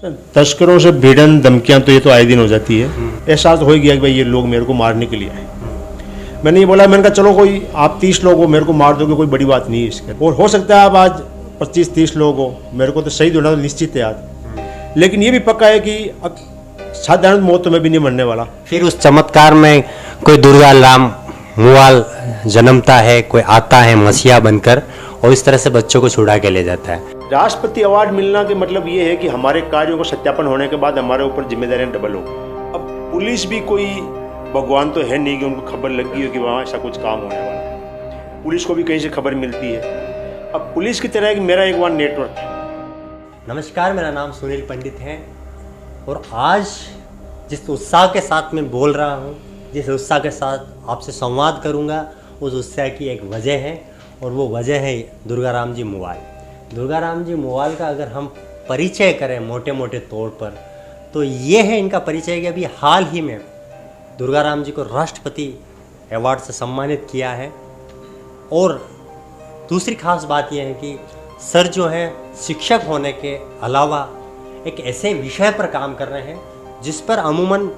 तस्करों से भिड़न धमकियां तो ये तो आए दिन हो जाती है। एहसास हो गया कि भाई ये लोग मेरे को मारने के लिए आए। मैंने ये बोला, मैंने कहा चलो कोई आप 30 लोग हो मेरे को मार दोगे कोई बड़ी बात नहीं है इसके, और हो सकता है आप आज 25-30 लोग हो, मेरे को तो शहीद होना तो निश्चित है आज, लेकिन ये भी पक्का है कि साधारण मौत तो मैं भी नहीं मरने वाला। फिर उस चमत्कार में कोई दुर्गा राम मुवाल जन्मता है, कोई आता है मसीहा बनकर और इस तरह से बच्चों को छुड़ा के ले जाता है। राष्ट्रपति अवार्ड मिलना के मतलब ये है कि हमारे कार्यों को सत्यापन होने के बाद हमारे ऊपर जिम्मेदारियां डबल हो। अब पुलिस भी कोई भगवान तो है नहीं कि उनको खबर लगी हो कि वहाँ ऐसा कुछ काम होने वाला है। पुलिस को भी कहीं से खबर मिलती है। अब पुलिस की तरह मेरा एक वहाँ नेटवर्क है। नमस्कार, मेरा नाम सुनील पंडित है और आज जिस उत्साह के साथ मैं बोल रहा हूँ, जिस उत्साह के साथ आपसे संवाद करूँगा, उस उत्साह की एक वजह है और वो वजह है दुर्गा राम जी मुवाल। दुर्गा राम जी मुवाल का अगर हम परिचय करें मोटे मोटे तौर पर तो ये है इनका परिचय कि अभी हाल ही में दुर्गा राम जी को राष्ट्रपति अवार्ड से सम्मानित किया है। और दूसरी खास बात यह है कि सर जो है शिक्षक होने के अलावा एक ऐसे विषय पर काम कर रहे हैं जिस पर अमूमन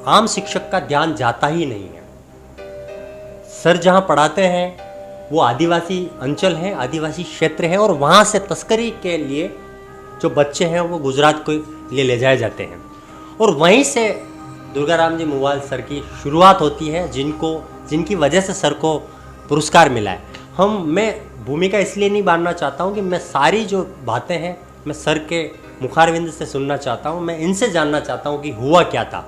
आम शिक्षक का ध्यान जाता ही नहीं है। सर जहाँ पढ़ाते हैं वो आदिवासी अंचल है, आदिवासी क्षेत्र है और वहाँ से तस्करी के लिए जो बच्चे हैं वो गुजरात के लिए ले जाए जाते हैं और वहीं से दुर्गा राम जी मुवाल सर की शुरुआत होती है, जिनकी वजह से सर को पुरस्कार मिला है। मैं भूमिका इसलिए नहीं बांधना चाहता हूँ कि मैं सारी जो बातें हैं मैं सर के मुखारविंद से सुनना चाहता हूँ, मैं इनसे जानना चाहता हूँ कि हुआ क्या था।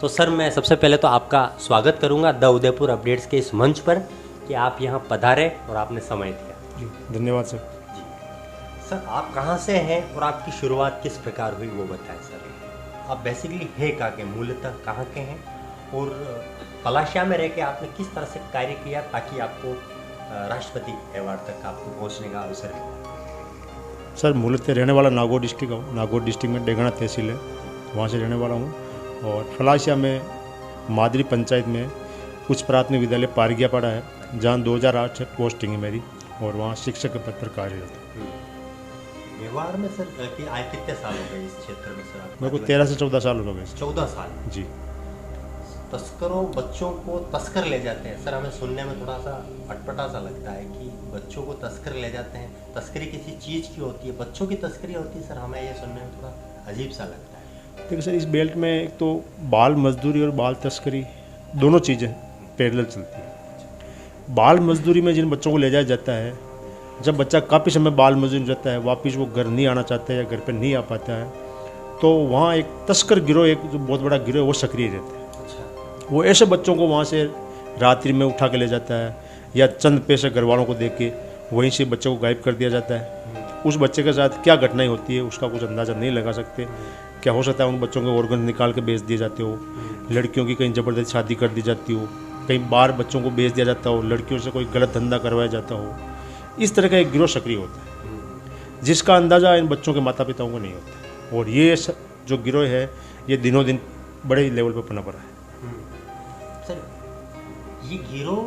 तो सर, मैं सबसे पहले तो आपका स्वागत करूँगा द उदयपुर अपडेट्स के इस मंच पर कि आप यहाँ पधारे और आपने समय दिया। जी धन्यवाद सर। जी सर, आप कहाँ से हैं और आपकी शुरुआत किस प्रकार हुई वो बताएं सर। आप बेसिकली है कहाँ के, मूलतः कहाँ के हैं और पलाशिया में रह के आपने किस तरह से कार्य किया ताकि आपको राष्ट्रपति अवार्ड तक आपको पहुँचने का अवसर मिला। सर मूलतः रहने वाला नागौर डिस्ट्रिक्ट हूँ। नागौर डिस्ट्रिक्ट में डेगना तहसील है, वहाँ से रहने वाला हूँ और पलाशिया में मादरी पंचायत में उच्च प्राथमिक विद्यालय पारगिया पड़ा है, जहाँ 2008 से पोस्टिंग है मेरी और वहाँ शिक्षक के पद पर कार्यरत है। मेवाड़ में सर कि आए कितने साल हो गए इस क्षेत्र में सर? मेरे को 13 से 14 साल हो गए। 14 साल जी। तस्करों बच्चों को तस्कर ले जाते हैं सर, हमें सुनने में थोड़ा सा अटपटा सा लगता है कि बच्चों को तस्कर ले जाते हैं। तस्करी किसी चीज़ की होती है, बच्चों की तस्करी होती है सर, हमें ये सुनने में थोड़ा अजीब सा लगता है। देखिए सर, इस बेल्ट में एक तो बाल मजदूरी और बाल तस्करी दोनों चीज़ें पैरेलल चलती है। बाल मजदूरी में जिन बच्चों को ले जाया जाता है, जब बच्चा काफ़ी समय बाल मजदूरी रहता है, वापस वो घर नहीं आना चाहता है या घर पर नहीं आ पाता है, तो वहाँ एक तस्कर गिरोह, एक जो बहुत बड़ा गिरोह है वो सक्रिय रहता है। वो ऐसे बच्चों को वहाँ से रात्रि में उठा के ले जाता है या चंद पैसे घर वालों को दे के वहीं से बच्चे को गायब कर दिया जाता है। उस बच्चे के साथ क्या घटनाएं होती है उसका कुछ अंदाज़ा नहीं लगा सकते। क्या हो सकता है उन बच्चों के ऑर्गन निकाल के बेच दिए जाते हो, लड़कियों की कहीं ज़बरदस्ती शादी कर दी जाती हो, कहीं बाहर बच्चों को बेच दिया जाता हो, लड़कियों से कोई गलत धंधा करवाया जाता हो। इस तरह का एक गिरोह सक्रिय होता है जिसका अंदाज़ा इन बच्चों के माता पिताओं को नहीं होता। और ये जो गिरोह है ये दिनों दिन बड़े लेवल पर पनप रहा है। सर, ये गिरोह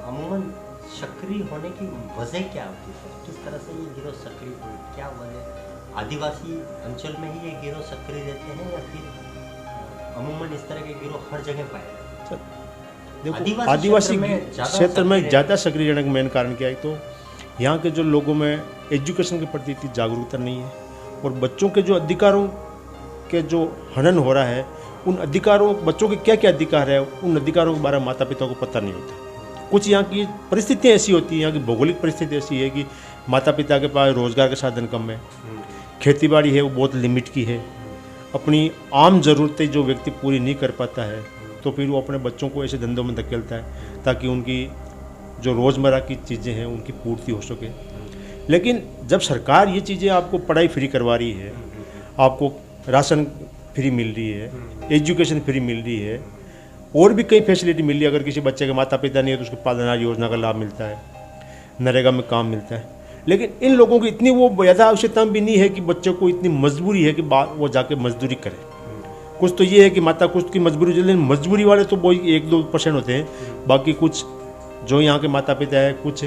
अमूमन सक्रिय होने की वजह क्या होती है? किस तरह से ये गिरोह सक्रिय हुई, क्या वजह? आदिवासी अंचल में ही ये गिरोह सक्रिय रहते हैं या फिर अमूमन इस तरह के गिरोह हर जगह पाए जाते हैं? देखो, आदिवासी क्षेत्र में ज़्यादा सक्रिय रहने का मेन कारण क्या है, तो यहाँ के जो लोगों में एजुकेशन के प्रति इतनी जागरूकता नहीं है और बच्चों के जो अधिकारों के जो हनन हो रहा है, उन अधिकारों, बच्चों के क्या क्या अधिकार है, उन अधिकारों के बारे में माता पिता को पता नहीं होता। कुछ यहाँ की परिस्थितियाँ ऐसी होती हैं, यहाँ की भौगोलिक परिस्थिति ऐसी है कि माता पिता के पास रोज़गार के साधन कम है, खेती बाड़ी है वो बहुत लिमिट की है, अपनी आम ज़रूरतें जो व्यक्ति पूरी नहीं कर पाता है तो फिर वो अपने बच्चों को ऐसे धंधों में धकेलता है ताकि उनकी जो रोज़मर्रा की चीज़ें हैं उनकी पूर्ति हो सके। लेकिन जब सरकार ये चीज़ें आपको पढ़ाई फ्री करवा रही है, आपको राशन फ्री मिल रही है, एजुकेशन फ्री मिल रही है और भी कई फैसिलिटी मिल रही है, अगर किसी बच्चे के माता पिता नहीं है तो उसको पालना योजना का लाभ मिलता है, नरेगा में काम मिलता है, लेकिन इन लोगों की इतनी वो यथा आवश्यकता भी नहीं है कि बच्चों को इतनी मजबूरी है कि वो जाके मजदूरी करे। कुछ तो ये है कि माता कुछ की मजबूरी, लेकिन मजबूरी वाले तो वो 1-2% होते हैं, बाकी कुछ जो यहाँ के माता पिता है कुछ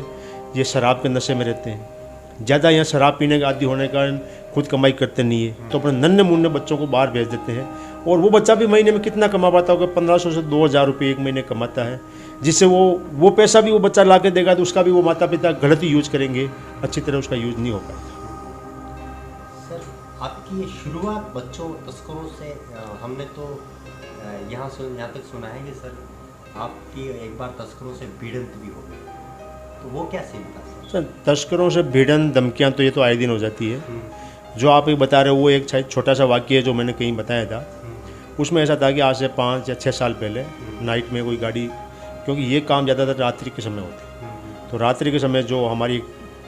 ये शराब के नशे में रहते हैं। ज़्यादा यहाँ शराब पीने के आदी होने के कारण खुद कमाई करते नहीं है, तो अपने नन्हे मुन्ने बच्चों को बाहर भेज देते हैं। और वो बच्चा भी महीने में कितना कमा पाता होगा, 1500 से 2000 रुपये एक महीने कमाता है, जिससे वो पैसा भी वो बच्चा ला के देगा तो उसका भी वो माता पिता गलत ही यूज करेंगे, अच्छी तरह उसका यूज नहीं हो पाएगा। सर, आपकी ये शुरुआत बच्चों तस्करों से, हमने तो यहाँ तक सुना है कि सर आपकी एक बार तस्करों से भिड़ंत भी हो गई, तो वो क्या सीन था सर? तस्करों से भिड़ंत धमकियाँ तो ये तो आए दिन हो जाती है। जो आप एक बता रहे हो वो एक छोटा सा वाक्य है जो मैंने कहीं बताया था। उसमें ऐसा था कि आज से 5 या 6 साल पहले नाइट में कोई गाड़ी, क्योंकि ये काम ज़्यादातर रात्रि के समय होते हैं, तो रात्रि के समय जो हमारी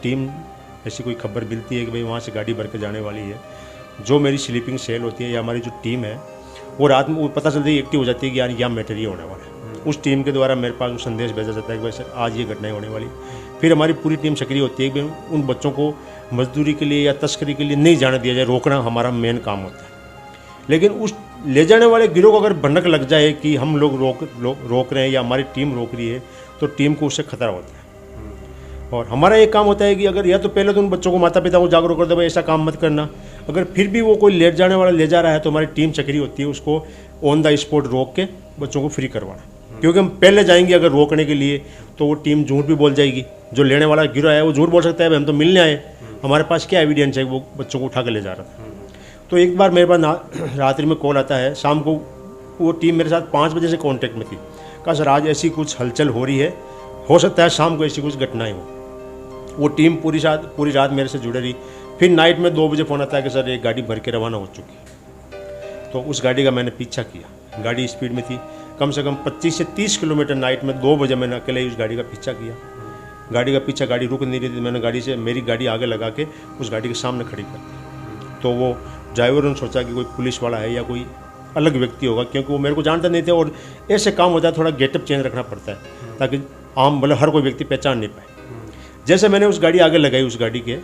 टीम ऐसी कोई खबर मिलती है कि भाई वहाँ से गाड़ी भर के जाने वाली है, जो मेरी स्लीपिंग सेल होती है या हमारी जो टीम है वो रात में वो पता चलती है, एक्टिव हो जाती है कि यार यहाँ मैटर ये होने वाला है। उस टीम के द्वारा मेरे पास वो संदेश भेजा जाता है कि भाई सर आज ये घटनाएं होने वाली। फिर हमारी पूरी टीम सक्रिय होती है कि उन बच्चों को मजदूरी के लिए या तस्करी के लिए नहीं जाने दिया जाए, रोकना हमारा मेन काम होता है। लेकिन उस ले जाने वाले गिरोह को अगर भनक लग जाए कि हम लोग रोक रहे हैं या हमारी टीम रोक रही है, तो टीम को उससे खतरा होता है। और हमारा एक काम होता है कि अगर या तो पहले तो उन बच्चों को, माता पिता को जागरूक कर दे भाई ऐसा काम मत करना। अगर फिर भी वो कोई ले जाने वाला ले जा रहा है तो हमारी टीम सक्रिय होती है उसको ऑन द स्पॉट रोक के बच्चों को फ्री करवाना। क्योंकि हम पहले जाएंगे अगर रोकने के लिए तो वो टीम झूठ भी बोल जाएगी। जो लेने वाला गिरोह है वो झूठ बोल सकता है भाई हम तो मिलने आए, हमारे पास क्या एविडेंस है वो बच्चों को उठा के ले जा रहा था। तो एक बार मेरे पास रात्रि में कॉल आता है, शाम को वो टीम मेरे साथ 5 बजे से कांटेक्ट में थी, कहा सर आज ऐसी कुछ हलचल हो रही है, हो सकता है शाम को ऐसी कुछ घटनाएं हो। वो टीम पूरी रात मेरे से जुड़े रही। फिर नाइट में 2 बजे फ़ोन आता है कि सर एक गाड़ी भर के रवाना हो चुकी है। तो उस गाड़ी का मैंने पीछा किया, गाड़ी स्पीड में थी, कम से कम 25 से 30 किलोमीटर नाइट में 2 बजे मैंने अकेले ही उस गाड़ी का पीछा किया। गाड़ी का पीछा, गाड़ी रुक नहीं रही थी, मैंने मेरी गाड़ी आगे लगा के उस गाड़ी के सामने खड़ी कर दी। तो वो ड्राइवर ने सोचा कि कोई पुलिस वाला है या कोई अलग व्यक्ति होगा, क्योंकि वो मेरे को जानते नहीं थे। और ऐसे काम होता है, थोड़ा गेटअप चेंज रखना पड़ता है ताकि आम मतलब हर कोई व्यक्ति पहचान नहीं पाए। जैसे मैंने उस गाड़ी आगे लगाई, उस गाड़ी के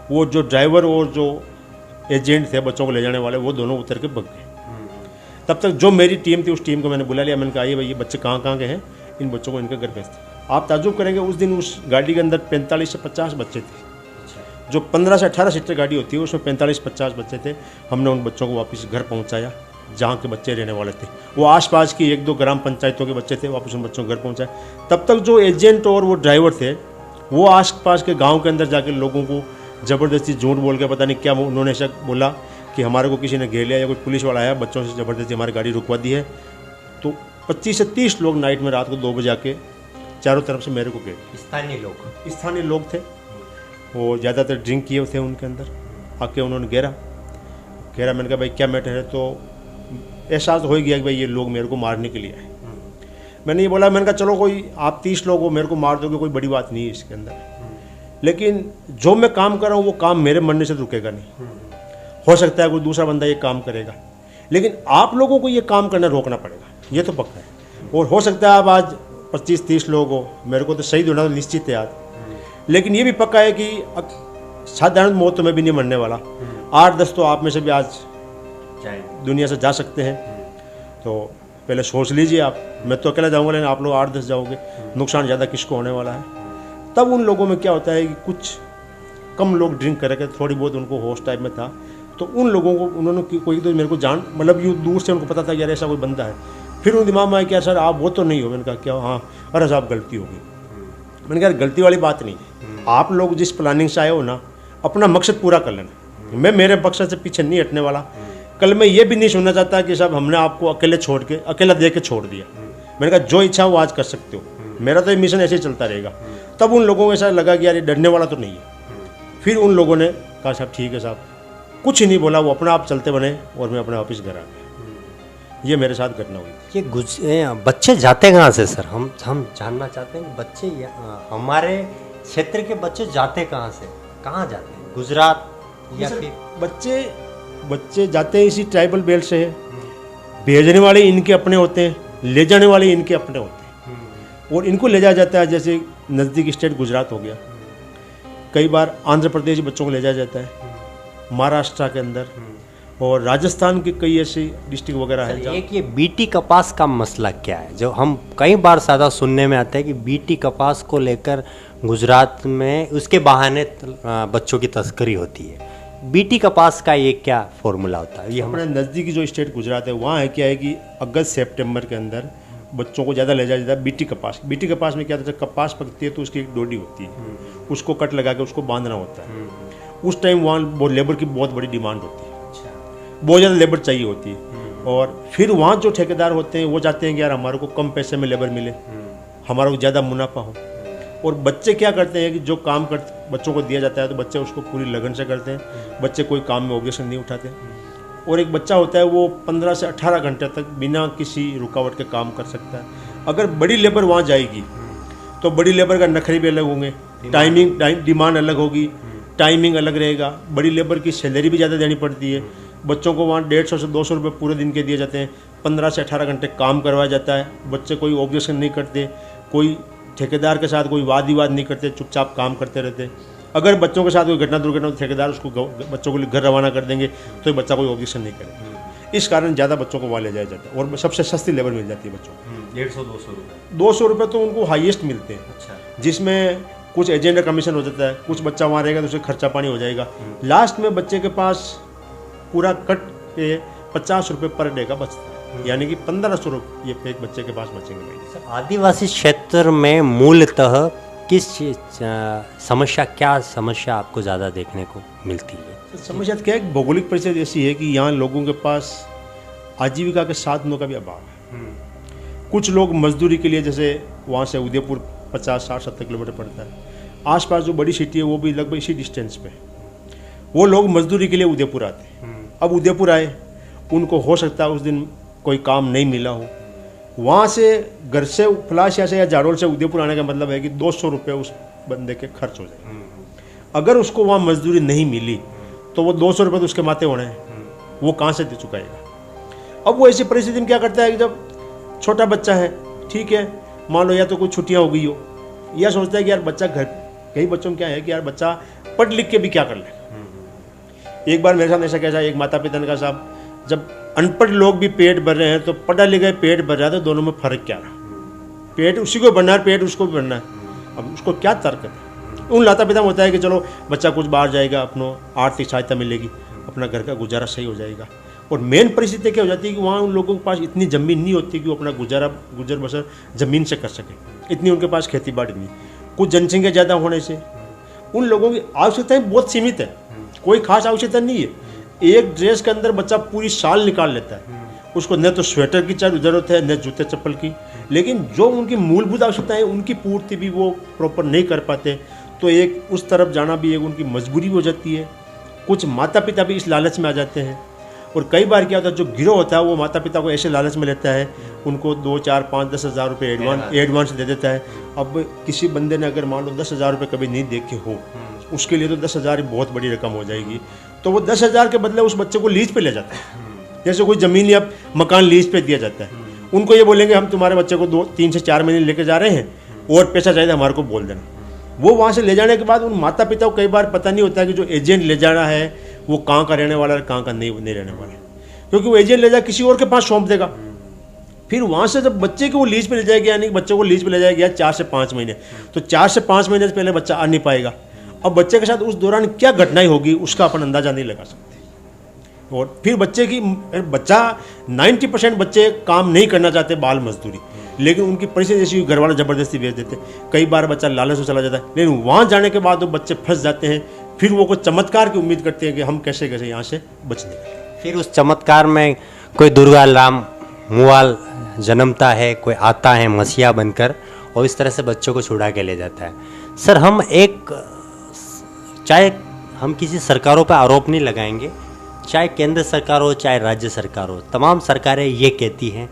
वो जो ड्राइवर और जो एजेंट थे बच्चों को ले जाने वाले, वो दोनों उतर के भाग गए। तब तक जो मेरी टीम थी उस टीम को मैंने बुला लिया। मैंने कहा आइए भाई ये बच्चे कहाँ के हैं, इन बच्चों को इनके घर भेजते। आप ताज्जुब करेंगे उस दिन उस गाड़ी के अंदर 45 से 50 बच्चे थे। जो 15 से 18 सीटर गाड़ी होती है उसमें 45-50 बच्चे थे। हमने उन बच्चों को वापस घर पहुंचाया जहाँ के बच्चे रहने वाले थे। वो आसपास की 1-2 ग्राम पंचायतों के बच्चे थे, वापस उन बच्चों को घर पहुंचाए। तब तक जो एजेंट और वो ड्राइवर थे वो आसपास के गांव के अंदर जाकर लोगों को ज़बरदस्ती झूठ बोल के, पता नहीं क्या उन्होंने ऐसा बोला कि हमारे को किसी ने घेर लिया या कोई पुलिस वाला आया, बच्चों से ज़बरदस्ती हमारी गाड़ी रुकवा दी है। तो 25 से 30 लोग नाइट में रात को 2 बजे आके चारों तरफ से मेरे को घेर। स्थानीय लोग थे, वो ज़्यादातर ड्रिंक किए थे उनके अंदर। आके उन्होंने घेरा। मैंने कहा भाई क्या मैटर है, तो एहसास हो गया कि भाई ये लोग मेरे को मारने के लिए आए। मैंने ये बोला, मैंने कहा चलो कोई आप 30 लोग हो मेरे को मार दोगे, कोई बड़ी बात नहीं है इसके अंदर, लेकिन जो मैं काम कर रहा हूँ वो काम मेरे मरने से रुकेगा नहीं। हो सकता है कोई दूसरा बंदा ये काम करेगा, लेकिन आप लोगों को ये काम करना रोकना पड़ेगा, ये तो पक्का है। और हो सकता है आप आज 25-30 लोग हो, मेरे को तो शहीद होना तो निश्चित है आज, लेकिन ये भी पक्का है कि साधारण मौत तो मैं भी नहीं मरने वाला। 8-10 तो आप में से भी आज दुनिया से जा सकते हैं। तो पहले सोच लीजिए आप, मैं तो अकेला जाऊंगा लेकिन आप लोग 8-10 जाओगे, नुकसान ज़्यादा किसको होने वाला है। तब उन लोगों में क्या होता है कि कुछ कम लोग ड्रिंक करके, थोड़ी बहुत उनको होश टाइप में था, तो उन लोगों को उन्होंने कोई तो मेरे को जान मतलब यूँ दूर से उनको पता था यार ऐसा कोई बंदा है। फिर उन दिमाग में आया क्या सर आप वो तो नहीं हो। मैंने कहा क्या, हाँ अरे साहब गलती हो गई। मैंने कहा गलती वाली बात नहीं है, आप लोग जिस प्लानिंग से आए हो ना, अपना मकसद पूरा कर लेना। मैं मेरे मकसद से पीछे नहीं हटने वाला। कल मैं ये भी नहीं सुनना चाहता कि साहब हमने आपको अकेला दे के छोड़ दिया। मैंने कहा जो इच्छा वो आज कर सकते हो, मेरा तो ये मिशन ऐसे ही चलता रहेगा। तब उन लोगों को ऐसा लगा कि यार ये डरने वाला तो नहीं है। फिर उन लोगों ने कहा साहब ठीक है साहब, कुछ ही नहीं बोला, वो अपना आप चलते बने और मैं अपने ऑफिस घर आ गया। ये मेरे साथ घटना हुई। ये बच्चे जाते कहाँ से सर, हम जानना चाहते हैं। बच्चे हमारे क्षेत्र के बच्चे जाते कहाँ से, कहाँ जाते हैं, गुजरात या फिर बच्चे जाते हैं इसी ट्राइबल बेल्ट से है। भेजने वाले इनके अपने होते हैं, ले जाने वाले इनके अपने होते हैं। और इनको ले जाया जाता है, जैसे नज़दीक स्टेट गुजरात हो गया, कई बार आंध्र प्रदेश बच्चों को ले जाया जाता है, महाराष्ट्र के अंदर, और राजस्थान के कई ऐसे डिस्ट्रिक्ट वगैरह है। एक ये बीटी कपास का मसला क्या है, जो हम कई बार ज़्यादा सुनने में आता है कि बीटी कपास को लेकर गुजरात में उसके बहाने बच्चों की तस्करी होती है। बीटी कपास का ये क्या फॉर्मूला होता है? ये अपने नज़दीकी जो स्टेट गुजरात है वहाँ है क्या है कि अगस्त सितंबर के अंदर बच्चों को ज़्यादा ले जाया जाता है बीटी कपास। बीटी कपास में क्या होता है, कपास पकती है तो उसकी एक डोडी होती है, उसको कट लगा के उसको बांधना होता है। उस टाइम वहाँ वो लेबर की बहुत बड़ी डिमांड होती है, बहुत ज़्यादा लेबर चाहिए होती है। और फिर वहाँ जो ठेकेदार होते हैं वो चाहते हैं कि यार हमारे को कम पैसे में लेबर मिले, हमारा को ज़्यादा मुनाफा हो। और बच्चे क्या करते हैं कि जो काम कर बच्चों को दिया जाता है तो बच्चे उसको पूरी लगन से करते हैं, बच्चे कोई काम में ऑब्जेक्शन नहीं उठाते। और एक बच्चा होता है वो 15 से 18 घंटे तक बिना किसी रुकावट के काम कर सकता है। अगर बड़ी लेबर वहाँ जाएगी तो बड़ी लेबर का नखरे भी अलग होंगे, डिमांड अलग होगी, टाइमिंग अलग रहेगा, बड़ी लेबर की सैलरी भी ज़्यादा देनी पड़ती है। बच्चों को वहाँ 150 से 200 रुपये पूरे दिन के दिए जाते हैं, 15 से 18 घंटे काम करवाया जाता है। बच्चे कोई ऑब्जेक्शन नहीं करते, कोई ठेकेदार के साथ कोई वाद विवाद नहीं करते, चुपचाप काम करते रहते। अगर बच्चों के साथ कोई घटना दुर्घटना तो ठेकेदार उसको बच्चों को घर रवाना कर देंगे तो बच्चा कोई ऑब्जेक्शन नहीं करेगा। इस कारण ज़्यादा बच्चों को वहाँ ले जाया जाता है और सबसे सस्ती लेबर मिल जाती है बच्चों को। 150-200 रुपये 200 रुपये तो उनको हाईएस्ट मिलते हैं। अच्छा। जिसमें कुछ एजेंट का कमीशन हो जाता है, कुछ बच्चा वहाँ रहेगा तो उसे खर्चा पानी हो जाएगा। लास्ट में बच्चे के पास पूरा कट पे 50 रुपये पर डे का बचता है, यानी कि 1500 रुपये एक बच्चे के पास बचेंगे। आदिवासी क्षेत्र में मूलतः किस समस्या, क्या समस्या आपको ज़्यादा देखने को मिलती है? समस्या क्या है, भौगोलिक परिस्थिति ऐसी है कि यहाँ लोगों के पास आजीविका के साधनों का भी अभाव है। कुछ लोग मजदूरी के लिए, जैसे वहाँ से उदयपुर 50, 60, 70 किलोमीटर पड़ता है, आसपास जो बड़ी सिटी है वो भी लगभग इसी डिस्टेंस पे, वो लोग मजदूरी के लिए उदयपुर आते हैं। अब उदयपुर आए, उनको हो सकता है उस दिन कोई काम नहीं मिला हो, वहाँ से घर से फलाशिया से या जाडोल से उदयपुर आने का मतलब है कि 200 रुपये उस बंदे के खर्च हो जाए। अगर उसको वहाँ मजदूरी नहीं मिली तो वो 200 रुपये तो उसके माथे होने हैं, वो कहाँ से दे चुकाएगा। अब वो ऐसी परिस्थिति में क्या करता है कि जब छोटा बच्चा है, ठीक है, मान लो या तो कोई छुट्टियाँ हो गई हो, या सोचता है कि यार बच्चा घर, कई बच्चों में क्या है कि यार बच्चा पढ़ लिख के भी क्या कर ले। एक बार मेरे साथ ऐसा कैसा, एक माता पिता ने कहा साहब जब अनपढ़ लोग भी पेट भर रहे हैं तो पढ़ा लिखा पेट भर रहा है, तो दोनों में फ़र्क क्या रहा? पेट उसी को भरना है, पेट उसको भी भरना है। अब उसको क्या तर्क है? उन लाता पिता में होता है कि चलो बच्चा कुछ बाहर जाएगा, अपनो आर्थिक सहायता मिलेगी, अपना घर का गुजारा सही हो जाएगा। और मेन परिस्थिति क्या हो जाती है कि वहाँ उन लोगों के पास इतनी ज़मीन नहीं होती कि वो अपना गुजर बसर ज़मीन से कर सके, इतनी उनके पास खेती बाड़ी नहीं। कुछ जनसंख्या ज़्यादा होने से उन लोगों की आवश्यकताएँ बहुत सीमित है, कोई खास आवश्यकता नहीं है। एक ड्रेस के अंदर बच्चा पूरी साल निकाल लेता है, उसको न तो स्वेटर की ज़रूरत है, न जूते चप्पल की, लेकिन जो उनकी मूलभूत आवश्यकताएं उनकी पूर्ति भी वो प्रॉपर नहीं कर पाते। तो एक उस तरफ जाना भी एक उनकी मजबूरी हो जाती है। कुछ माता पिता भी इस लालच में आ जाते हैं, और कई बार क्या होता है जो गिरोह होता है वो माता पिता को ऐसे लालच में लेता है, उनको 2, 4, 5, 10 हज़ार रुपये एडवांस दे देता है। अब किसी बंदे ने अगर मान लो 10,000 रुपये कभी नहीं देखे हो, उसके लिए तो 10,000 बहुत बड़ी रकम हो जाएगी। तो वो 10,000 के बदले उस बच्चे को लीज पे ले जाता है, जैसे कोई ज़मीन या मकान लीज पे दिया जाता है। उनको ये बोलेंगे हम तुम्हारे बच्चे को 2, 3 से 4 महीने लेके जा रहे हैं, और पैसा चाहिए हमारे को बोल देना। वो वहाँ से ले जाने के बाद उन माता पिता को कई बार पता नहीं होता कि जो एजेंट ले जाना है वो कहाँ का रहने वाला है, कहाँ का नहीं रहने वाला है, क्योंकि वो एजेंट ले जा किसी और के पास सौंप देगा। फिर वहाँ से जब बच्चे को वो लीज पे ले जाएगा, यानी कि बच्चे को लीज पे ले जाएगा 4 से 5 महीने, तो 4 से 5 महीने से पहले बच्चा आ नहीं पाएगा। अब बच्चे के साथ उस दौरान क्या घटनाएं होगी उसका अपन अंदाज़ा नहीं लगा सकते। और फिर बच्चा 90% बच्चे काम नहीं करना चाहते, बाल मजदूरी, लेकिन उनकी परिस्थिति ऐसी घर वाले ज़बरदस्ती भेज देते। कई बार बच्चा लालच से चला जाता है, लेकिन वहाँ जाने के बाद वो बच्चे फंस जाते हैं। फिर वो कुछ चमत्कार की उम्मीद करते हैं कि हम कैसे कैसे यहाँ से बच निकलें। फिर उस चमत्कार में कोई दुर्गा राम मुआल जन्मता है, कोई आता है मसीहा बनकर और इस तरह से बच्चों को छुड़ा के ले जाता है। सर हम चाहे हम किसी सरकारों पर आरोप नहीं लगाएंगे, चाहे केंद्र सरकार हो चाहे राज्य सरकार हो, तमाम सरकारें ये कहती हैं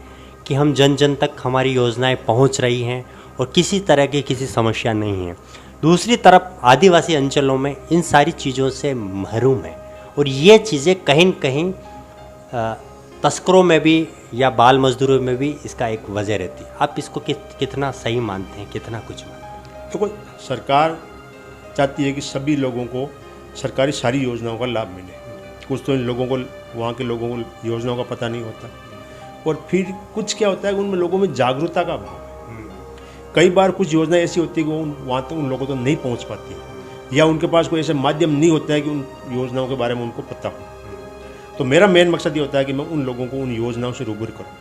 कि हम जन जन तक हमारी योजनाएं पहुंच रही हैं और किसी तरह की किसी समस्या नहीं है। दूसरी तरफ आदिवासी अंचलों में इन सारी चीज़ों से महरूम है और ये चीज़ें कहीं न कहीं तस्करों में भी या बाल मजदूरों में भी इसका एक वजह रहती है। आप इसको कितना सही मानते हैं, कितना कुछ मानते हैं? तो सरकार चाहती है कि सभी लोगों को सरकारी सारी योजनाओं का लाभ मिले। कुछ तो इन लोगों को, वहाँ के लोगों को योजनाओं का पता नहीं होता, और फिर कुछ क्या होता है कि उनमें लोगों में जागरूकता का अभाव है। कई बार कुछ योजनाएं ऐसी होती है कि वो वहाँ तक उन लोगों तो नहीं पहुँच पाती। या उनके पास कोई ऐसे माध्यम नहीं होता है कि उन योजनाओं के बारे में उनको पता हो। तो मेरा मेन मकसद ये होता है कि मैं उन लोगों को उन योजनाओं से रूबरू करूँ,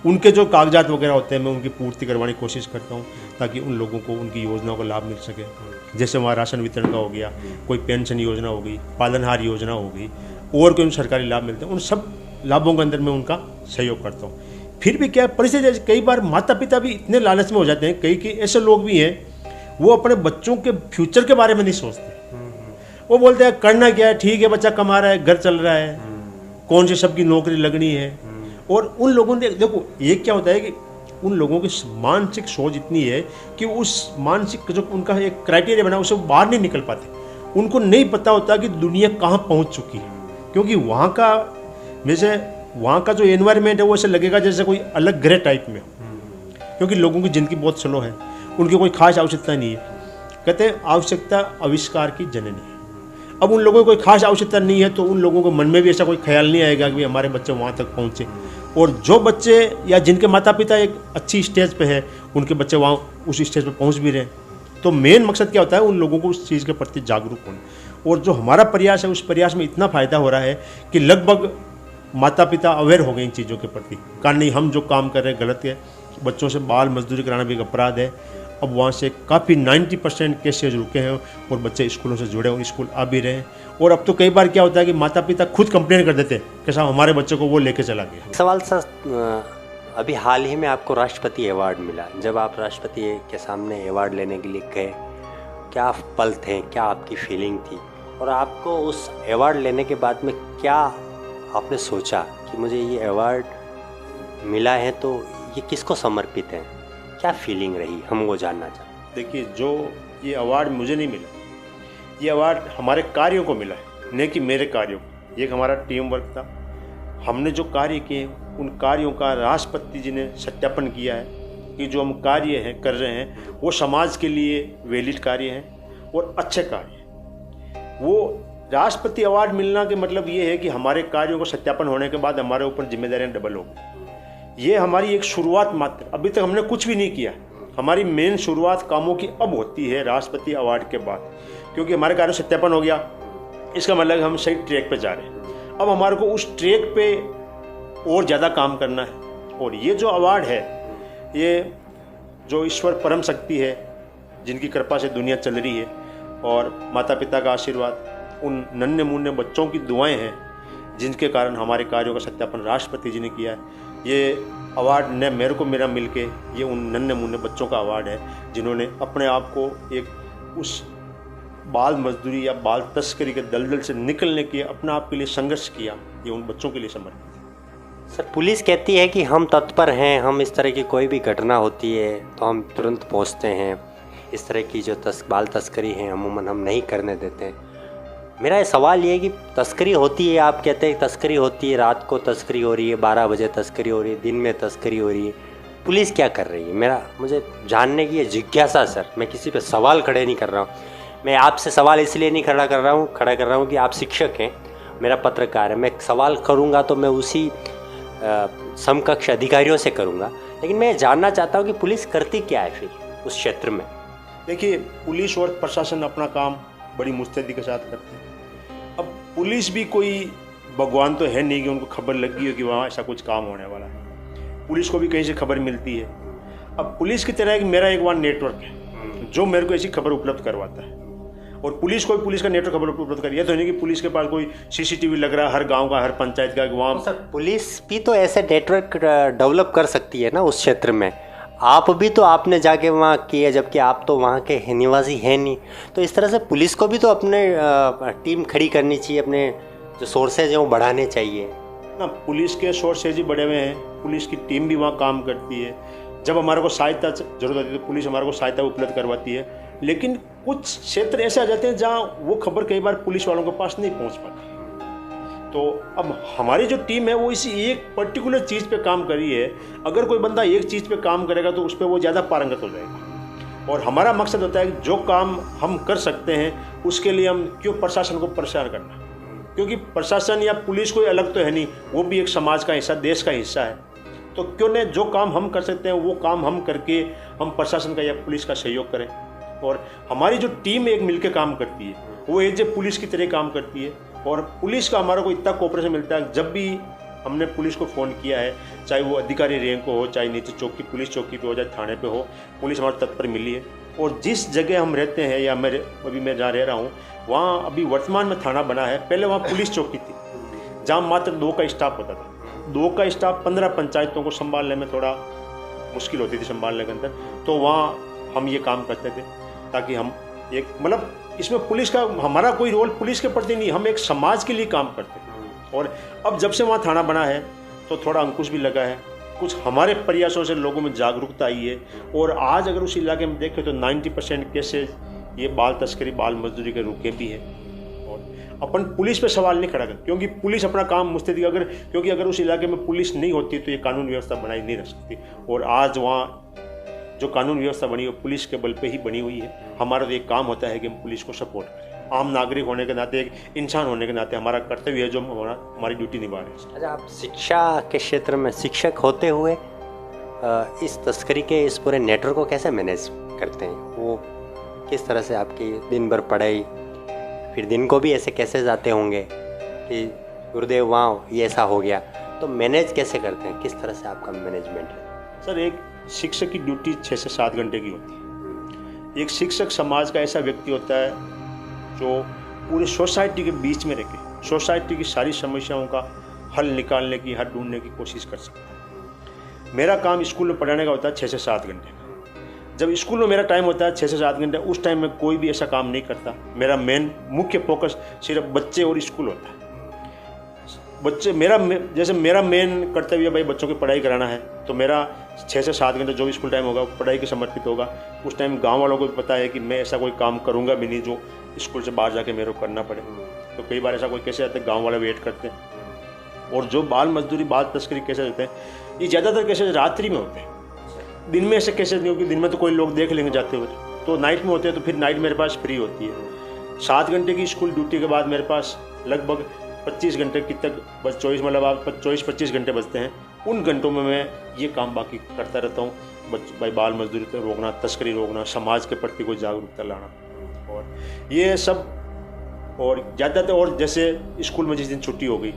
उनके जो कागजात वगैरह होते हैं मैं उनकी पूर्ति करवाने की कोशिश करता हूँ, ताकि उन लोगों को उनकी योजनाओं का लाभ मिल सके। जैसे वहाँ राशन वितरण का हो गया, कोई पेंशन योजना हो गई, पालनहार योजना हो गई, और कोई सरकारी लाभ मिलते हैं, उन सब लाभों के अंदर मैं उनका सहयोग करता हूँ। फिर भी क्या परिस्थिति, कई बार माता पिता भी इतने लालच में हो जाते हैं, कई ऐसे लोग भी हैं वो अपने बच्चों के फ्यूचर के बारे में नहीं सोचते। वो बोलते हैं करना क्या है, ठीक है बच्चा कमा रहा है, घर चल रहा है, कौन सी सबकी नौकरी लगनी है। और उन लोगों ने देखो ये क्या होता है कि उन लोगों की मानसिक सोच इतनी है कि उस मानसिक जो उनका एक क्राइटेरिया बना उससे बाहर नहीं निकल पाते। उनको नहीं पता होता कि दुनिया कहाँ पहुँच चुकी है, क्योंकि वहाँ का जैसे वहाँ का जो एनवायरनमेंट है वो ऐसे लगेगा जैसे कोई अलग ग्रह टाइप में हो, क्योंकि लोगों की ज़िंदगी बहुत स्लो है, उनकी कोई खास आवश्यकता नहीं है। कहते हैं आवश्यकता आविष्कार की जननी है। अब उन लोगों को कोई खास आवश्यकता नहीं है तो उन लोगों को मन में भी ऐसा कोई ख्याल नहीं आएगा कि हमारे बच्चे वहाँ तक पहुँचे। और जो बच्चे या जिनके माता पिता एक अच्छी स्टेज पे है, उनके बच्चे वहाँ उस स्टेज पे पहुँच भी रहे हैं। तो मेन मकसद क्या होता है, उन लोगों को उस चीज़ के प्रति जागरूक होना। और जो हमारा प्रयास है उस प्रयास में इतना फ़ायदा हो रहा है कि लगभग माता पिता अवेयर हो गए इन चीज़ों के प्रति। कारण नहीं हम जो काम कर रहे हैं गलत है, बच्चों से बाल मजदूरी कराना भी एक अपराध है। अब वहाँ से काफ़ी 90% केसेज रुके हैं और बच्चे स्कूलों से जुड़े और स्कूल आ भी रहे हैं। और अब तो कई बार क्या होता है कि माता पिता खुद कंप्लेन कर देते हैं कि साहब हमारे बच्चे को वो लेके चला गया। सवाल सर, अभी हाल ही में आपको राष्ट्रपति अवार्ड मिला, जब आप राष्ट्रपति के सामने अवार्ड लेने के लिए गए, क्या पल थे, क्या आपकी फीलिंग थी, और आपको उस अवार्ड लेने के बाद में क्या आपने सोचा कि मुझे ये अवार्ड मिला है तो ये किसको समर्पित है, क्या फीलिंग रही, हम वो जानना चाहते। देखिए, जो ये अवार्ड मुझे नहीं मिला, ये अवार्ड हमारे कार्यों को मिला है, नहीं कि मेरे कार्यों को। ये हमारा टीम वर्क था, हमने जो कार्य किए उन कार्यों का राष्ट्रपति जी ने सत्यापन किया है कि जो हम कार्य हैं कर रहे हैं वो समाज के लिए वैलिड कार्य हैं और अच्छे कार्य हैं। वो राष्ट्रपति अवार्ड मिलना के मतलब ये है कि हमारे कार्यों को सत्यापन होने के बाद हमारे ऊपर जिम्मेदारियां डबल हो गई। ये हमारी एक शुरुआत मात्र, अभी तक हमने कुछ भी नहीं किया। हमारी मेन शुरुआत कामों की अब होती है राष्ट्रपति अवार्ड के बाद, क्योंकि हमारे कार्य सत्यापन हो गया, इसका मतलब हम सही ट्रैक पे जा रहे हैं। अब हमारे को उस ट्रैक पे और ज़्यादा काम करना है। और ये जो अवार्ड है, ये जो ईश्वर परम शक्ति है जिनकी कृपा से दुनिया चल रही है, और माता पिता का आशीर्वाद, उन नन्हे मुन्ने बच्चों की दुआएं हैं जिनके कारण हमारे कार्यों का सत्यापन राष्ट्रपति जी ने किया है। ये अवार्ड न मेरे को मेरा मिलके, ये उन नन्हे मुन्ने बच्चों का अवार्ड है जिन्होंने अपने आप को एक उस बाल मजदूरी या बाल तस्करी के दलदल से निकलने के अपने आप के लिए संघर्ष किया। ये उन बच्चों के लिए समर्पित है। सर, पुलिस कहती है कि हम तत्पर हैं, हम इस तरह की कोई भी घटना होती है तो हम तुरंत पहुंचते हैं, इस तरह की जो बाल तस्करी है अमूमन हम नहीं करने देते हैं। मेरा ये सवाल ये है कि तस्करी होती है, आप कहते हैं तस्करी होती है, रात को तस्करी हो रही है, 12 बजे तस्करी हो रही है, दिन में तस्करी हो रही है, पुलिस क्या कर रही है? मुझे जानने की ये जिज्ञासा। सर, मैं किसी पे सवाल खड़े नहीं कर रहा हूँ, मैं आपसे सवाल इसलिए नहीं खड़ा कर रहा हूँ कि आप शिक्षक हैं, मेरा पत्रकार है। मैं सवाल करूँगा तो मैं उसी समकक्ष अधिकारियों से करूँगा, लेकिन मैं जानना चाहता हूँ कि पुलिस करती क्या है फिर उस क्षेत्र में। देखिए, पुलिस और प्रशासन अपना काम बड़ी मुस्तैदी के साथ करते हैं। अब पुलिस भी कोई भगवान तो है नहीं कि उनको खबर लग गई हो कि वहाँ ऐसा कुछ काम होने वाला है। पुलिस को भी कहीं से खबर मिलती है। अब पुलिस की तरह मेरा एक वहाँ नेटवर्क है जो मेरे को ऐसी खबर उपलब्ध करवाता है, और पुलिस को भी पुलिस का नेटवर्क खबर उपलब्ध कर। यह तो नहीं कि पुलिस के पास कोई सीसीटीवी लग रहा है हर गांव का, हर पंचायत का, वहाँ सर पुलिस भी तो ऐसे नेटवर्क डेवलप कर सकती है ना उस क्षेत्र में। आप भी तो आपने जाके वहाँ किए, जबकि आप तो वहाँ के निवासी हैं नहीं। तो इस तरह से पुलिस को भी तो अपने टीम खड़ी करनी चाहिए, अपने जो सोर्सेज हैं वो बढ़ाने चाहिए ना। पुलिस के सोर्सेज ही बढ़े हुए हैं, पुलिस की टीम भी वहाँ काम करती है। जब हमारे को सहायता जरूरत होती है तो पुलिस हमारे को सहायता उपलब्ध करवाती है। लेकिन कुछ क्षेत्र ऐसे आ जाते हैं जहाँ वो खबर कई बार पुलिस वालों के पास नहीं पहुँच पाती। तो अब हमारी जो टीम है वो इसी एक पर्टिकुलर चीज़ पे काम कर रही है। अगर कोई बंदा एक चीज़ पे काम करेगा तो उस पर वो ज़्यादा पारंगत हो जाएगा। और हमारा मकसद होता है कि जो काम हम कर सकते हैं उसके लिए हम क्यों प्रशासन को परेशान करना, क्योंकि प्रशासन या पुलिस कोई अलग तो है नहीं, वो भी एक समाज का हिस्सा, देश का हिस्सा है। तो क्यों न जो काम हम कर सकते हैं वो काम हम करके हम प्रशासन का या पुलिस का सहयोग करें। और हमारी जो टीम एक मिलकर काम करती है वो एज ए पुलिस की तरह काम करती है। और पुलिस का हमारा को इतना कोऑपरेशन मिलता है, जब भी हमने पुलिस को फ़ोन किया है, चाहे वो अधिकारी रैंक को हो, चाहे नीचे चौकी पुलिस चौकी पे हो, चाहे थाने पे हो, पुलिस हमारे तत्पर मिली है। और जिस जगह हम रहते हैं या मैं जहाँ रह रहा हूँ वहाँ अभी वर्तमान में थाना बना है, पहले वहाँ पुलिस चौकी थी जहाँ मात्र 2 का स्टाफ होता था। 2 का स्टाफ 15 पंचायतों को संभालने में थोड़ा मुश्किल होती थी संभालने के अंदर, तो वहाँ हम ये काम करते थे ताकि हम एक मतलब इसमें पुलिस का हमारा कोई रोल पुलिस के प्रति नहीं, हम एक समाज के लिए काम करते हैं। और अब जब से वहाँ थाना बना है तो थोड़ा अंकुश भी लगा है, कुछ हमारे प्रयासों से लोगों में जागरूकता आई है। और आज अगर उस इलाके में देखें तो 90% केसेस ये बाल तस्करी बाल मजदूरी के रुके भी है। और अपन पुलिस पे सवाल नहीं खड़ा करते क्योंकि पुलिस अपना काम मुस्तैदी क्योंकि अगर उस इलाके में पुलिस नहीं होती तो ये कानून व्यवस्था बनाई नहीं रह सकती। और आज वहाँ जो कानून व्यवस्था बनी है पुलिस के बल पे ही बनी हुई है। हमारा तो एक काम होता है कि हम पुलिस को सपोर्ट करें, आम नागरिक होने के नाते, एक इंसान होने के नाते हमारा कर्तव्य है जो हमारी ड्यूटी निभा रहे हैं। अच्छा, आप शिक्षा के क्षेत्र में शिक्षक होते हुए इस तस्करी के इस पूरे नेटवर्क को कैसे मैनेज करते हैं? वो किस तरह से आपकी दिन भर पढ़ाई, फिर दिन को भी ऐसे कैसे जाते होंगे कि गुरुदेव वहाँ ये ऐसा हो गया, तो मैनेज कैसे करते हैं? किस तरह से आपका मैनेजमेंट है? सर, एक शिक्षक की ड्यूटी 6 से 7 घंटे की होती है। एक शिक्षक समाज का ऐसा व्यक्ति होता है जो पूरी सोसाइटी के बीच में रहकर सोसाइटी की सारी समस्याओं का हल निकालने की, हल ढूंढने की कोशिश कर सकता है। मेरा काम स्कूल में पढ़ाने का होता है 6 से 7 घंटे। जब स्कूल में मेरा टाइम होता है 6 से 7 घंटे, उस टाइम में कोई भी ऐसा काम नहीं करता। मेरा मुख्य फोकस सिर्फ बच्चे और स्कूल होता है। मेरा मेन कर्तव्य भाई बच्चों की पढ़ाई कराना है, तो मेरा 6 से 7 घंटे जो भी स्कूल टाइम होगा पढ़ाई के समर्पित होगा। उस टाइम गांव वालों को भी पता है कि मैं ऐसा कोई काम करूंगा भी नहीं जो स्कूल से बाहर जाके मेरे को करना पड़े। तो कई बार ऐसा कोई कैसे आते हैं, गाँव वाले वेट करते हैं। और जो बाल मजदूरी बाल तस्करी कैसे होते हैं, ये ज़्यादातर केसेस रात्रि में होते हैं। दिन में ऐसे केसेस नहीं होगी, दिन में तो कोई लोग देख लेंगे जाते हुए, तो नाइट में होते हैं। तो फिर नाइट मेरे पास फ्री होती है। 7 घंटे की स्कूल ड्यूटी के बाद मेरे पास लगभग 25 घंटे की तक बस 24-25 घंटे बचते हैं। उन घंटों में मैं ये काम बाकी करता रहता हूँ, भाई बाल मजदूरी को रोकना, तस्करी रोकना, समाज के प्रति कोई जागरूकता लाना और ये सब। और ज़्यादातर और जैसे स्कूल में जिस दिन छुट्टी हो गई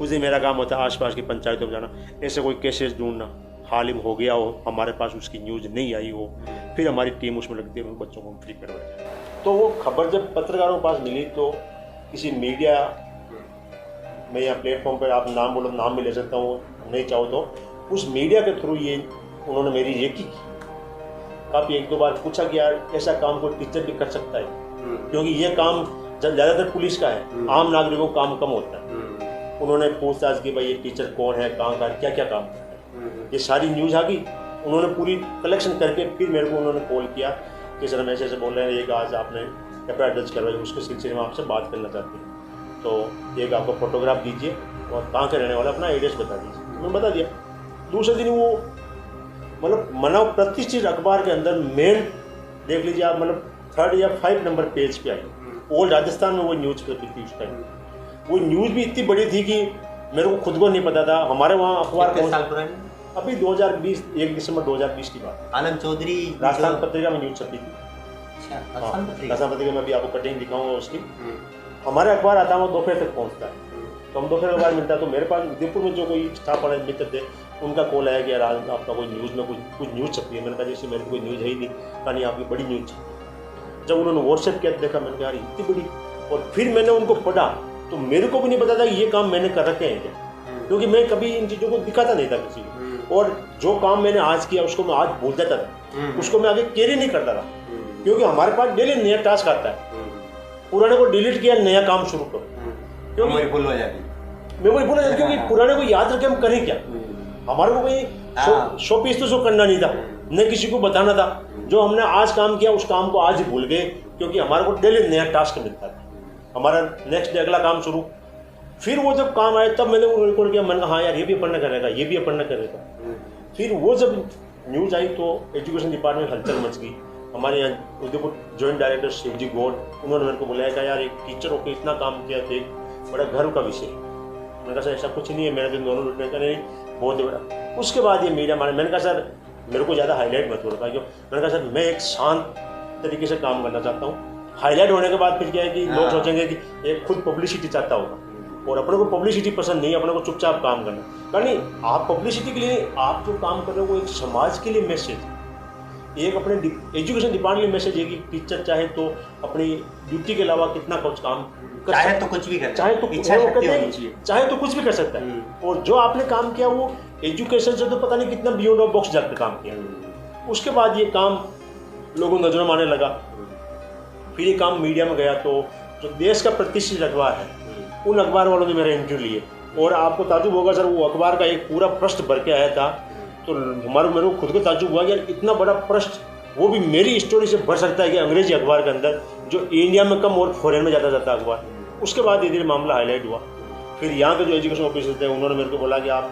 उस दिन मेरा काम होता है आसपास की पंचायतों में जाना, ऐसे कोई केसेस ढूंढना, हाल ही में हो गया हो, हमारे पास उसकी न्यूज़ नहीं आई हो, फिर हमारी टीम उसमें लगती है, बच्चों को फ्री करवाए। तो वो खबर जब पत्रकारों के पास मिली तो किसी मीडिया में या प्लेटफॉर्म पर, आप नाम बोलो, नाम भी ले सकता हूँ नहीं चाहो तो, उस मीडिया के थ्रू ये उन्होंने मेरी रेकी की। काफ़ी 1-2 बार पूछा कि यार ऐसा काम कोई टीचर भी कर सकता है, क्योंकि ये काम ज़्यादातर पुलिस का है, आम नागरिकों का काम कम होता है। उन्होंने पूछताछ की भाई ये टीचर कौन है, कहाँ का, क्या क्या काम करता है, ये सारी न्यूज़ आ गई। उन्होंने पूरी कलेक्शन करके फिर मेरे को उन्होंने कॉल किया कि सर हम ऐसे बोल रहे हैं, एक आज आपने एफआईआर दर्ज करवाई, उसके सिलसिले में आपसे बात करना चाहते हैं, तो एक आपको फोटोग्राफ दीजिए और कहाँ के रहने वाला अपना एड्रेस बता दीजिए। मैं बता दिया। दूसरे दिन वो मतलब मानव प्रतिष्ठित अखबार के अंदर मेन देख लीजिए आप, मतलब 3rd या 5 नंबर पेज पे आई। ऑल राजस्थान में वो न्यूज़ पेपर थी उस टाइम। वो न्यूज़ भी इतनी बड़ी थी कि मेरे को खुद को नहीं पता था। हमारे वहाँ अखबार कितने साल पुरानी? अभी 2020 1 दिसंबर 2020 की बात। आनंद चौधरी राजस्थान पत्रिका में न्यूज़ छपी थी। अच्छा, राजस्थान पत्रिका में भी आपको कटिंग दिखाऊंगा उसकी। हमारे अखबार आता है वो दोपहर तक पहुँचता है, तो हम दोपहर अखबार मिलता है। तो मेरे पास उदयपुर में जो कोई स्टाफ वाले मित्र थे, उनका कॉल आया कि यार आज आपका कोई न्यूज़ में कुछ न्यूज़ छपी है। मैंने कहा जैसे मेरी कोई न्यूज़ है ही नहीं, कहा नहीं आपकी बड़ी न्यूज़ छपी। जब उन्होंने व्हाट्सएप किया देखा, मैंने कहा यार इतनी बड़ी, और फिर मैंने उनको पढ़ा तो मेरे को भी नहीं पता था कि ये काम मैंने कर रखे हैं क्या, क्योंकि मैं कभी इन चीज़ों को दिखाता नहीं था किसी को। और जो काम मैंने आज किया उसको मैं आज भूल जाता था, उसको मैं आगे कैरी नहीं करता था, क्योंकि हमारे पास डेली नया टास्क आता है। पुराने को डिलीट किया, नया काम शुरू करो, क्योंकि मेमोरी फुल हो जाती, क्योंकि पुराने को याद रखे हम करें क्या। हमारे को कोई शो पीस तो करना नहीं था, न किसी को बताना था। जो हमने आज काम किया उस काम को आज ही भूल गए, क्योंकि हमारे को डेली नया टास्क मिलता था, हमारा नेक्स्ट डे अगला काम शुरू। फिर वो जब काम आया तब मैंने वो रिकॉर्ड किया, मैंने कहा हाँ यार ये भी अपन ने करेगा, ये भी अपन ने करेगा। फिर वो जब न्यूज़ आई तो एजुकेशन डिपार्टमेंट हलचल मच गई। हमारे यहाँ उदयपुर जॉइंट डायरेक्टर शिवजी गौड़, उन्होंने मेरे को बुलाया, यार एक टीचर होकर इतना काम किया थे, बड़ा गर्व का विषय। मैंने कहा सर ऐसा कुछ नहीं है, मेरे दिन दोनों लुटने का नहीं, बहुत बड़ा। उसके बाद ये मीडिया मैंने कहा सर मेरे को ज़्यादा हाईलाइट मत हो रहा, क्यों। मैंने कहा सर मैं एक शांत तरीके से काम करना चाहता हूँ। हाईलाइट होने के बाद फिर क्या है कि लोग सोचेंगे कि एक खुद पब्लिसिटी चाहता होगा और अपने को पब्लिसिटी पसंद नहीं है, अपने को चुपचाप काम करना। नहीं, आप पब्लिसिटी के लिए आप जो काम कर रहे हो वो एक समाज के लिए मैसेज, एक अपने एजुकेशन डिपार्टमेंट में मैसेज है कि टीचर चाहे तो अपनी ड्यूटी के अलावा कितना कुछ काम चाहे तो कुछ भी कर, चाहे तो इच्छा शक्ति होनी चाहिए, चाहे तो कुछ भी कर सकता है। और जो आपने काम किया वो एजुकेशन से तो पता नहीं कितना बियॉन्ड ऑफ बॉक्स जाकर काम किया। उसके बाद ये काम लोगों को नजरों में आने लगा, फिर ये काम मीडिया में गया तो जो देश का प्रतिष्ठित अखबार है उन अखबार वालों ने मेरा इंटरव्यू लिए और आपको ताजुब होगा सर, वो अखबार का एक पूरा पृष्ठ भर के आया था। तो मेरे को खुद को ताजुब हुआ कि यार इतना बड़ा पृष्ठ वो भी मेरी स्टोरी से भर सकता है कि अंग्रेजी अखबार के अंदर, जो इंडिया में कम और फॉरेन में ज़्यादा जाता है अखबार। उसके बाद धीरे धीरे मामला हाईलाइट हुआ। फिर यहाँ के जो एजुकेशन ऑफिसर थे उन्होंने मेरे को बोला कि आप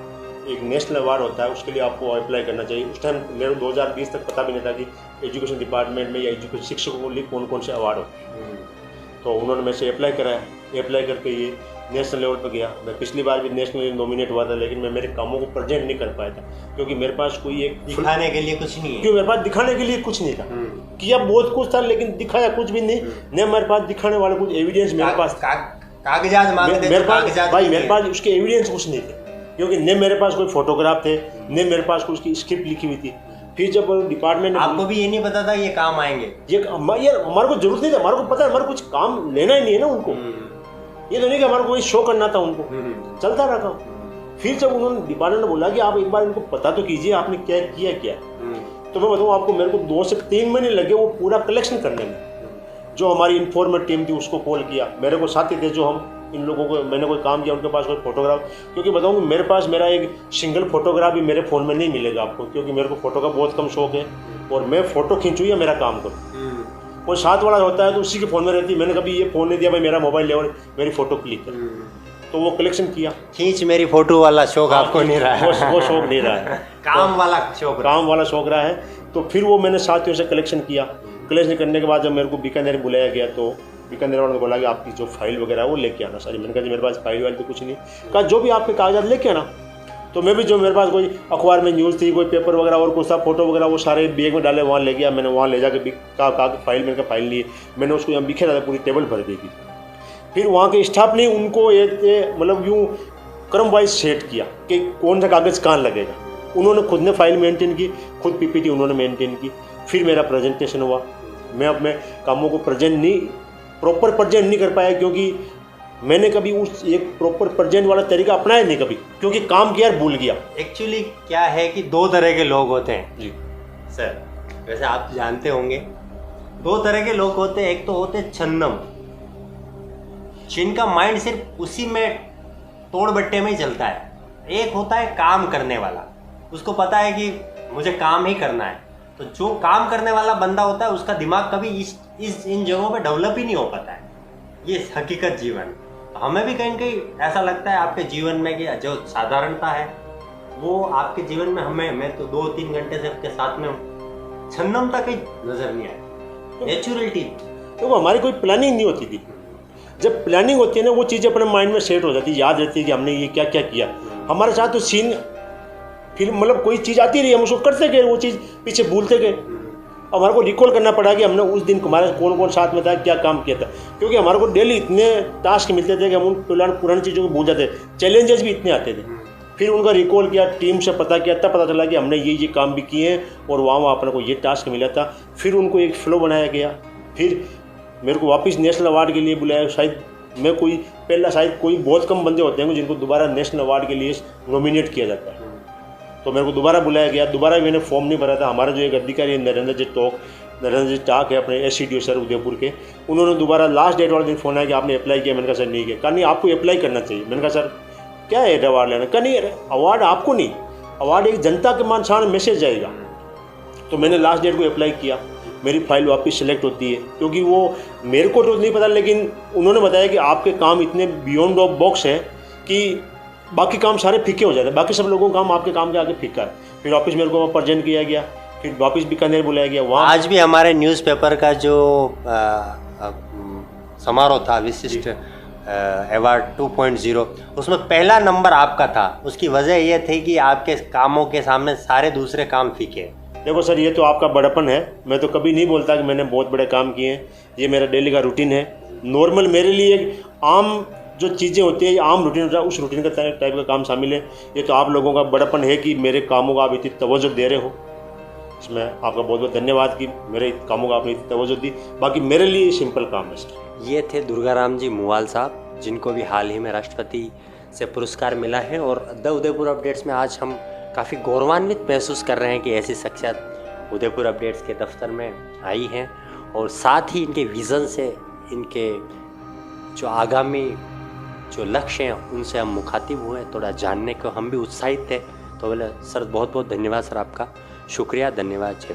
एक नेशनल अवार्ड होता है उसके लिए आपको अप्लाई करना चाहिए। उस टाइम मेरे 2020 तक पता भी नहीं था कि एजुकेशन डिपार्टमेंट में या एजुकेशन शिक्षकों को लिए कौन कौन से अवार्ड होते हैं। तो उन्होंने मेरे से अप्लाई कराया, अप्लाई करके ये नेशनल लेवल पर गया। मैं पिछली बार भी नेशनल नॉमिनेट हुआ था, लेकिन मैं मेरे कामों को प्रेजेंट नहीं कर पाया था क्योंकि मेरे पास कोई एक दिखाने के लिए कुछ नहीं है, क्योंकि मेरे पास दिखाने के लिए कुछ नहीं था। किया बहुत कुछ था लेकिन दिखाया कुछ भी नहीं। न मेरे पास दिखाने वाला कुछ एविडेंस मेरे पास कागजात मांगते मेरे पास भाई, मेरे पास उसके एविडेंस कुछ नहीं थे क्योंकि न मेरे पास कोई फोटोग्राफ थे, न मेरे पास कोई उसकी स्क्रिप्ट लिखी हुई थी। फिर जब डिपार्टमेंट, आपको भी ये नहीं पता था ये काम आएंगे, ये हमारे को जरूरत नहीं था, हमारे को पता है हमारे कुछ काम लेना ही नहीं है ना उनको। ये तो नहीं कि हमारे को कोई शो करना था उनको, चलता रहा काम। फिर जब उन्होंने डिपार्टमेंट ने बोला कि आप एक बार इनको पता तो कीजिए आपने क्या किया क्या, तो मैं बताऊँ आपको, मेरे को 2 से 3 महीने लगे वो पूरा कलेक्शन करने में। जो हमारी इन्फॉर्मर टीम थी उसको कॉल किया, मेरे को साथी थे जो हम इन लोगों को, मैंने कोई काम किया उनके पास कोई फोटोग्राफ, क्योंकि बताऊँ मेरे पास मेरा एक सिंगल फोटोग्राफ भी मेरे फ़ोन में नहीं मिलेगा आपको, क्योंकि मेरे को फोटो का बहुत कम शौक है और मैं फ़ोटो खींचूँ या मेरा काम करूँ। कोई साथ वाला होता है तो उसी के फ़ोन में रहती है। मैंने कभी ये फ़ोन नहीं दिया भाई मेरा मोबाइल ले और मेरी फ़ोटो क्लिक कर, तो वो कलेक्शन किया। खींच मेरी फोटो वाला शौक आपको नहीं रहा है, वो शौक नहीं रहा है, काम वाला शौक रहा है। तो फिर वो मैंने साथियों से कलेक्शन किया। कलेक्शन करने के बाद जब मेरे को बीकानेर बुलाया गया तो बीकानेर वालों ने बोला कि आपकी जो फाइल वगैरह है वो लेके आना सारी। मैंने कहा मेरे पास फाइल वाइल तो कुछ नहीं, कहा जो भी आपके कागजात लेके आना। तो मैं भी जो मेरे पास कोई अखबार में न्यूज़ थी, कोई पेपर वगैरह और कुछ था, फोटो वगैरह, वो सारे बैग में डाले, वहाँ ले गया। मैंने वहाँ ले जाकर कहा फाइल, मैंने कहा फाइल लिए, मैंने उसको यहाँ बिखेरा था, पूरी टेबल भर दी थी। फिर वहाँ के स्टाफ ने उनको एक मतलब यूँ क्रम वाइज सेट किया कि कौन सा कागज़ कहाँ लगेगा। उन्होंने खुद ने फाइल मेंटेन की, खुद पीपीटी उन्होंने मेंटेन की। फिर मेरा प्रेजेंटेशन हुआ। मैं अपने कामों को प्रॉपर प्रेजेंट नहीं कर पाया क्योंकि मैंने कभी उस एक प्रॉपर प्रेजेंट वाला तरीका अपनाया नहीं कभी, क्योंकि काम किया भूल गया। एक्चुअली क्या है कि 2 तरह के लोग होते हैं जी सर, वैसे आप जानते होंगे 2 तरह के लोग होते हैं। एक तो होते हैं छन्नम, जिनका माइंड सिर्फ उसी में तोड़ बट्टे में ही चलता है। एक होता है काम करने वाला, उसको पता है कि मुझे काम ही करना है। तो जो काम करने वाला बंदा होता है उसका दिमाग कभी इन जगहों पे डेवलप ही नहीं हो पाता है। ये हकीकत जीवन। हमें भी कहीं न कहीं ऐसा लगता है आपके जीवन में कि जो साधारणता है वो आपके जीवन में मैं तो 2-3 घंटे से आपके साथ में हूँ, छन्नमता कहीं नजर नहीं आई, नेचुरलिटी। तो वो हमारी कोई प्लानिंग नहीं होती थी। जब प्लानिंग होती है ना वो चीज़ अपने माइंड में सेट हो जाती है, याद रहती है कि हमने ये क्या क्या किया। हमारे साथ तो सीन फिल्म मतलब कोई चीज़ आती रही, हम उसको करते गए, वो चीज़ पीछे भूलते गए। हमारे को रिकॉल करना पड़ा कि हमने उस दिन हमारे कौन कौन साथ में था, क्या काम किया था, क्योंकि हमारे को डेली इतने टास्क मिलते थे कि हम उन पुरानी चीज़ों को भूल जाते। चैलेंजेस भी इतने आते थे। फिर उनका रिकॉल किया, टीम से पता किया, तब पता चला कि हमने ये काम भी किए हैं और वहाँ अपने को ये टास्क मिला था। फिर उनको एक फ्लो बनाया गया। फिर मेरे को वापस नेशनल अवार्ड के लिए बुलाया। शायद मैं शायद कोई बहुत कम बंदे होते हैं जिनको दोबारा नेशनल अवार्ड के लिए नॉमिनेट किया जाता है। तो मेरे को दोबारा बुलाया गया। दोबारा मैंने फॉर्म नहीं भरा था। हमारा जो एक अधिकारी है नरेंद्र जी टाक है अपने SCDO सर उदयपुर के, उन्होंने दोबारा लास्ट डेट वाले दिन फ़ोन आया कि आपने अप्लाई किया। मैंने कहा सर नहीं किया। कहा नहीं आपको अप्लाई करना चाहिए। मैंने कहा सर क्या है अवार्ड लेना? कहा नहीं अवार्ड आपको नहीं, अवार्ड एक जनता के मान सामने मैसेज जाएगा। तो मैंने लास्ट डेट को अप्लाई किया। मेरी फाइल वापस सेलेक्ट होती है क्योंकि वो मेरे को तो नहीं पता, लेकिन उन्होंने बताया कि आपके काम इतने बियॉन्ड ऑफ बॉक्स है कि बाकी काम सारे फीके हो जाते हैं, बाकी सब लोगों का काम आपके काम के आगे फीका है। फिर वापस मेरे को प्रेजेंट किया गया, फिर वापस बीकानेर बुलाया गया। वहाँ आज भी हमारे न्यूज़पेपर का जो समारोह था विशिष्ट अवार्ड 2.0, उसमें पहला नंबर आपका था। उसकी वजह यह थी कि आपके कामों के सामने सारे दूसरे काम फीके। देखो सर, ये तो आपका बड़प्पन है। मैं तो कभी नहीं बोलता कि मैंने बहुत बड़े काम किए हैं। ये मेरा डेली का रूटीन है। नॉर्मल मेरे लिए एक आम जो चीज़ें होती है, आम रूटीन होता है, उस रूटीन का टाइप का काम शामिल है। ये तो आप लोगों का बड़प्पन है कि मेरे कामों का आप इतनी तवज्जो दे रहे हो। इसमें आपका बहुत बहुत धन्यवाद कि मेरे कामों का आपने इतनी तवज्जो दी। बाकी मेरे लिए सिंपल काम है सर। ये थे दुर्गाराम जी मुवाल साहब, जिनको भी हाल ही में राष्ट्रपति से पुरस्कार मिला है। और द उदयपुर अपडेट्स में आज हम काफ़ी गौरवान्वित महसूस कर रहे हैं कि ऐसी शख्सियत उदयपुर अपडेट्स के दफ्तर में आई हैं, और साथ ही इनके विज़न से, इनके जो आगामी जो लक्ष्य हैं उनसे हम मुखातिब हुए, थोड़ा जानने को हम भी उत्साहित थे। तो बोले सर बहुत बहुत धन्यवाद सर, आपका शुक्रिया, धन्यवाद। जय